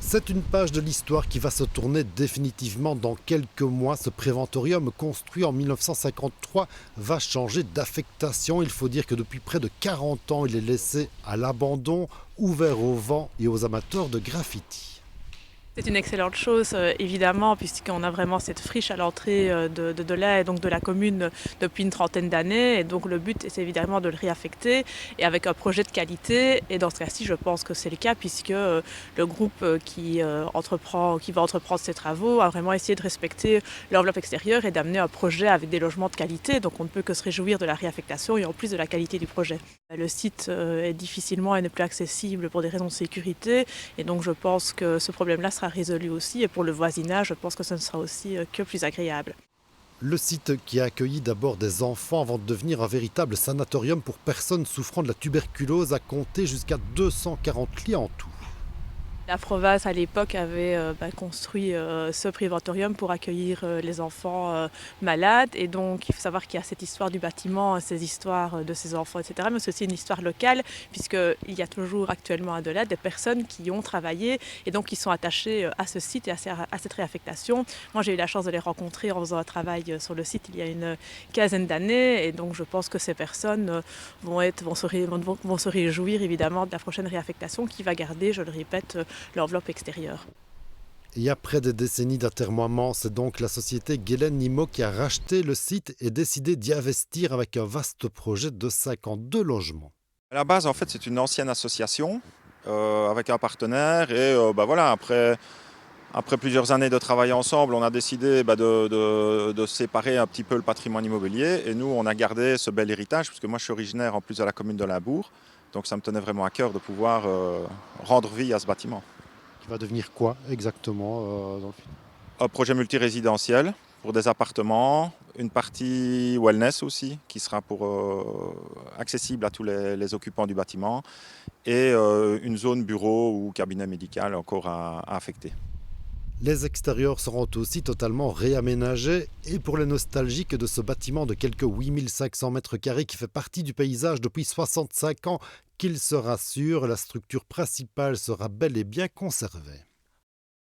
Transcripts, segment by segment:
C'est une page de l'histoire qui va se tourner définitivement dans quelques mois. Ce préventorium, construit en 1953, va changer d'affectation. Il faut dire que depuis près de 40 ans, il est laissé à l'abandon, ouvert au vent et aux amateurs de graffiti. C'est une excellente chose, évidemment, puisqu'on a vraiment cette friche à l'entrée de là et donc de la commune depuis une trentaine d'années. Et donc le but, c'est évidemment de le réaffecter et avec un projet de qualité. Et dans ce cas-ci, je pense que c'est le cas, puisque le groupe qui va entreprendre ces travaux a vraiment essayé de respecter l'enveloppe extérieure et d'amener un projet avec des logements de qualité. Donc on ne peut que se réjouir de la réaffectation et en plus de la qualité du projet. Le site est difficilement et n'est plus accessible pour des raisons de sécurité. Et donc je pense que ce problème-là sera résolu aussi. Et pour le voisinage, je pense que ce ne sera aussi que plus agréable. Le site qui a accueilli d'abord des enfants avant de devenir un véritable sanatorium pour personnes souffrant de la tuberculose a compté jusqu'à 240 lits en tout. La Provaz, à l'époque, avait construit ce préventorium pour accueillir les enfants malades. Et donc, il faut savoir qu'il y a cette histoire du bâtiment, ces histoires de ces enfants, etc. Mais c'est aussi une histoire locale, puisqu'il y a toujours actuellement à Delade des personnes qui ont travaillé et donc qui sont attachées à ce site et à cette réaffectation. Moi, j'ai eu la chance de les rencontrer en faisant un travail sur le site il y a une quinzaine d'années. Et donc, je pense que ces personnes vont se réjouir évidemment de la prochaine réaffectation qui va garder, je le répète, l'enveloppe extérieure. Et après des décennies d'atermoiement, c'est donc la société Guelen Nimo qui a racheté le site et décidé d'y investir avec un vaste projet de 52 logements. À la base, en fait, c'est une ancienne association avec un partenaire et voilà, après plusieurs années de travail ensemble, on a décidé de séparer un petit peu le patrimoine immobilier et nous, on a gardé ce bel héritage parce que moi, je suis originaire en plus de la commune de Limbourg, donc ça me tenait vraiment à cœur de pouvoir rendre vie à ce bâtiment. Qui va devenir quoi exactement dans le film? Un projet multirésidentiel pour des appartements, une partie wellness aussi qui sera accessible à tous les occupants du bâtiment et une zone bureau ou cabinet médical encore à affecter. Les extérieurs seront aussi totalement réaménagés et pour les nostalgiques de ce bâtiment de quelques 8500 mètres carrés qui fait partie du paysage depuis 65 ans, qu'ils se rassurent, la structure principale sera bel et bien conservée.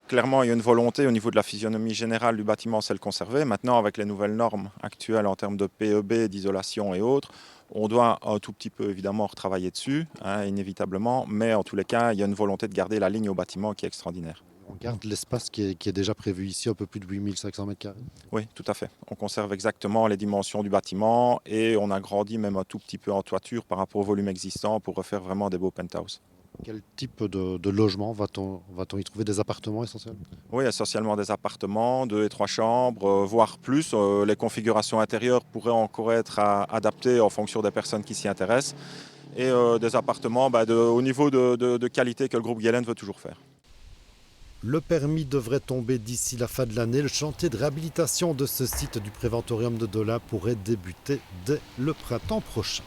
Clairement, il y a une volonté au niveau de la physionomie générale du bâtiment, c'est le conserver. Maintenant, avec les nouvelles normes actuelles en termes de PEB, d'isolation et autres, on doit un tout petit peu évidemment retravailler dessus, inévitablement, mais en tous les cas, il y a une volonté de garder la ligne au bâtiment qui est extraordinaire. On garde l'espace qui est déjà prévu ici, un peu plus de 8500 mètres carrés. Oui, tout à fait. On conserve exactement les dimensions du bâtiment et on agrandit même un tout petit peu en toiture par rapport au volume existant pour refaire vraiment des beaux penthouses. Quel type de logement va-t-on y trouver? Des appartements essentiellement? Oui, essentiellement des appartements, 2 et 3 chambres, voire plus. Les configurations intérieures pourraient encore être adaptées en fonction des personnes qui s'y intéressent. Et des appartements au niveau de qualité que le groupe Guelen veut toujours faire. Le permis devrait tomber d'ici la fin de l'année. Le chantier de réhabilitation de ce site du préventorium de Dolin pourrait débuter dès le printemps prochain.